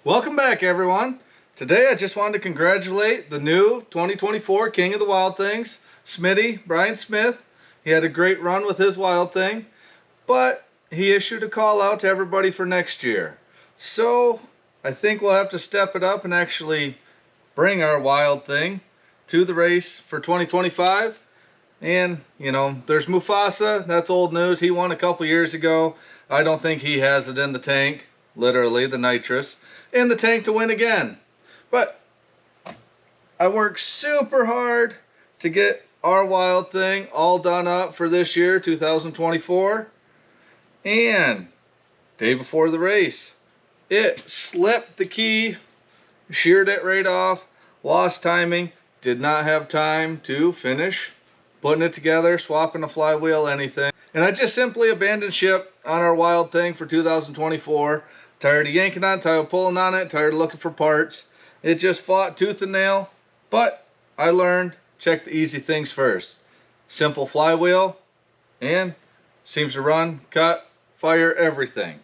Welcome back, everyone. Today I just wanted to congratulate the new 2024 King of the Wild Things, Smitty, Brian Smith. He had a great run with his Wild Thing, but he issued a call out to everybody for next year. So I think we'll have to step it up and actually bring our Wild Thing to the race for 2025. And, there's Mufasa. That's old news. He won a couple years ago. I don't think he has it in the tank, literally, the nitrous, in the tank to win again. But I worked super hard to get our Wild Thing all done up for this year, 2024. And day before the race, it slipped the key, sheared it right off, lost timing, did not have time to finish putting it together, swapping a flywheel, anything. And I just simply abandoned ship on our Wild Thing for 2024. Tired of yanking on it, tired of pulling on it, tired of looking for parts. It just fought tooth and nail. But I learned, check the easy things first. Simple flywheel, and seems to run, cut, fire, everything.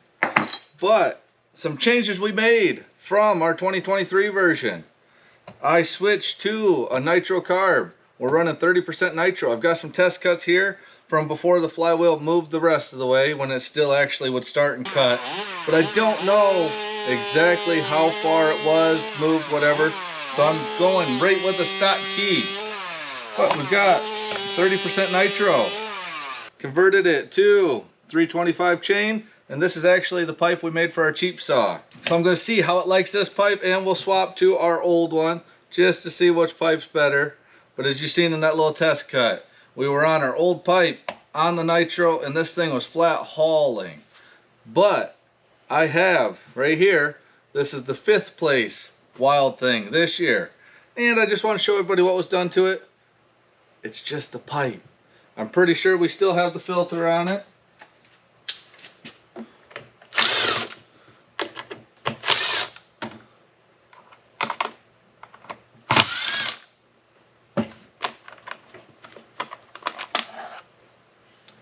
But some changes we made from our 2023 version. I switched to a nitro carb. We're running 30% nitro. I've got some test cuts here from before the flywheel moved the rest of the way, when it still actually would start and cut. But I don't know exactly how far it was, moved, whatever. So I'm going right with the stock key. But we've got 30% nitro. Converted it to 325 chain. And this is actually the pipe we made for our cheap saw. So I'm going to see how it likes this pipe, and we'll swap to our old one just to see which pipe's better. But as you've seen in that little test cut, we were on our old pipe on the nitro, and this thing was flat hauling. But I have right here, this is the 5th place Wild Thing this year. And I just want to show everybody what was done to it. It's just the pipe. I'm pretty sure we still have the filter on it.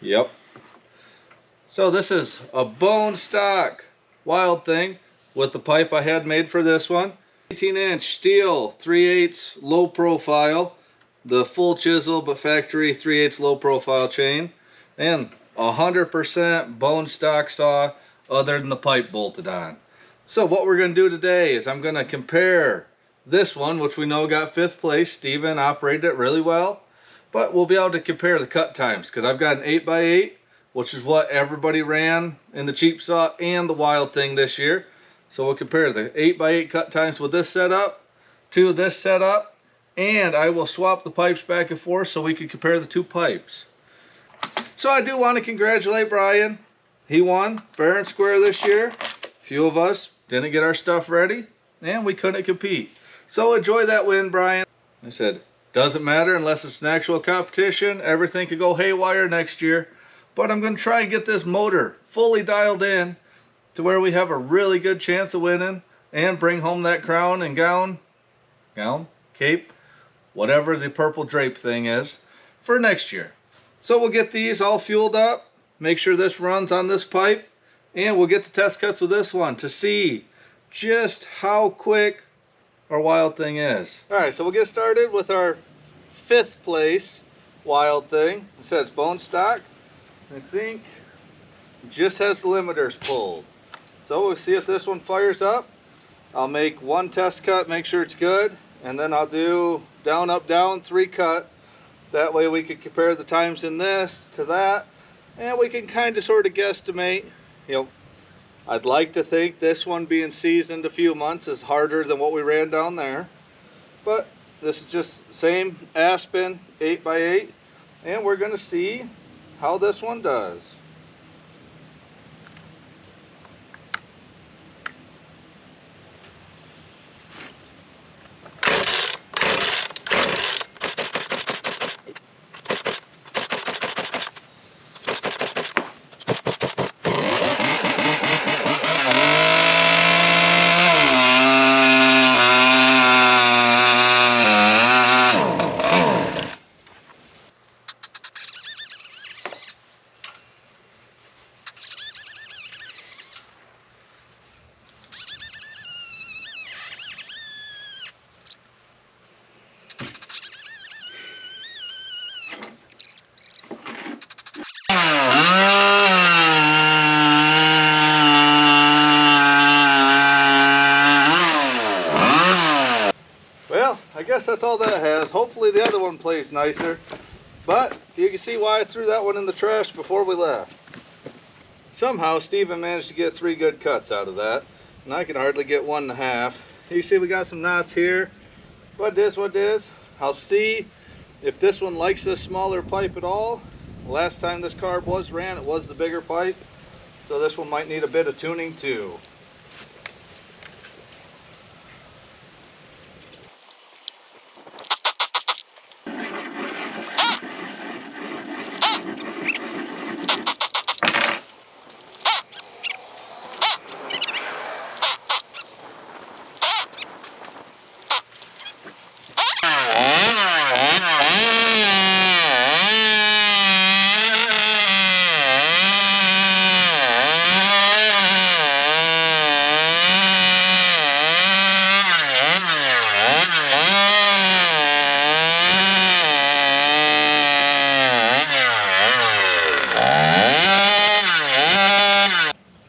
Yep. So this is a bone stock Wild Thing with the pipe I had made for this one. 18-inch steel 3/8 low profile, the full chisel but factory 3/8 low profile chain, and 100% bone stock saw other than the pipe bolted on. So what we're going to do today is I'm going to compare this one, which we know got 5th place. Steven operated it really well. But we'll be able to compare the cut times, because I've got an 8x8, which is what everybody ran in the cheap saw and the Wild Thing this year. So we'll compare the 8x8 cut times with this setup to this setup, and I will swap the pipes back and forth so we can compare the two pipes. So I do want to congratulate Brian. He won fair and square this year. A few of us didn't get our stuff ready, and we couldn't compete. So enjoy that win, Brian. I said, doesn't matter unless it's an actual competition. Everything could go haywire next year. But I'm going to try and get this motor fully dialed in to where we have a really good chance of winning and bring home that crown and gown, cape, whatever the purple drape thing is, for next year. So we'll get these all fueled up, make sure this runs on this pipe, and we'll get the test cuts with this one to see just how quick our Wild Thing is. Alright, so we'll get started with our 5th place Wild Thing. It says bone stock. I think it just has the limiters pulled. So we'll see if this one fires up. I'll make one test cut, make sure it's good, and then I'll do down, up, down, 3 cut. That way we can compare the times in this to that, and we can kind of sort of guesstimate. I'd like to think this one being seasoned a few months is harder than what we ran down there. But this is just same Aspen 8x8. And we're going to see how this one does. I guess that's all that has. Hopefully the other one plays nicer. But you can see why I threw that one in the trash before we left. Somehow Steven managed to get 3 good cuts out of that. And I can hardly get 1.5. You see we got some knots here. What it is. I'll see if this one likes this smaller pipe at all. Last time this carb was ran, it was the bigger pipe. So this one might need a bit of tuning too.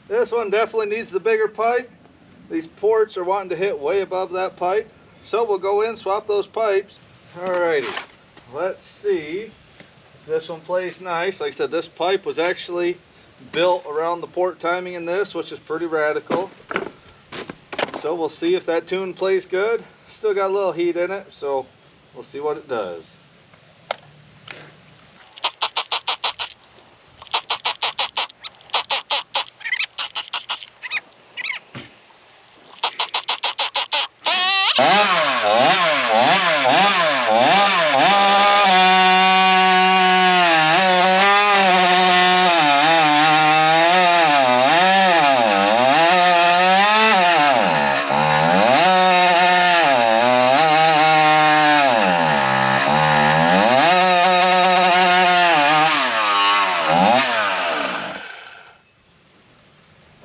This one definitely needs the bigger pipe. These ports are wanting to hit way above that pipe. So we'll go in, swap those pipes. Alrighty, let's see if this one plays nice. Like I said, this pipe was actually built around the port timing in this, which is pretty radical. So we'll see if that tune plays good. Still got a little heat in it, so we'll see what it does.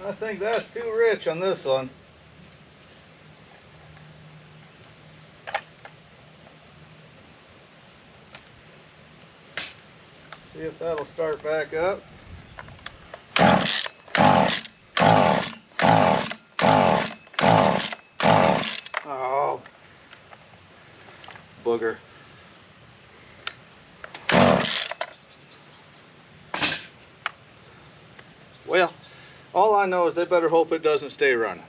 I think that's too rich on this one. See if that'll start back up. Oh, booger. Well, all I know is they better hope it doesn't stay running.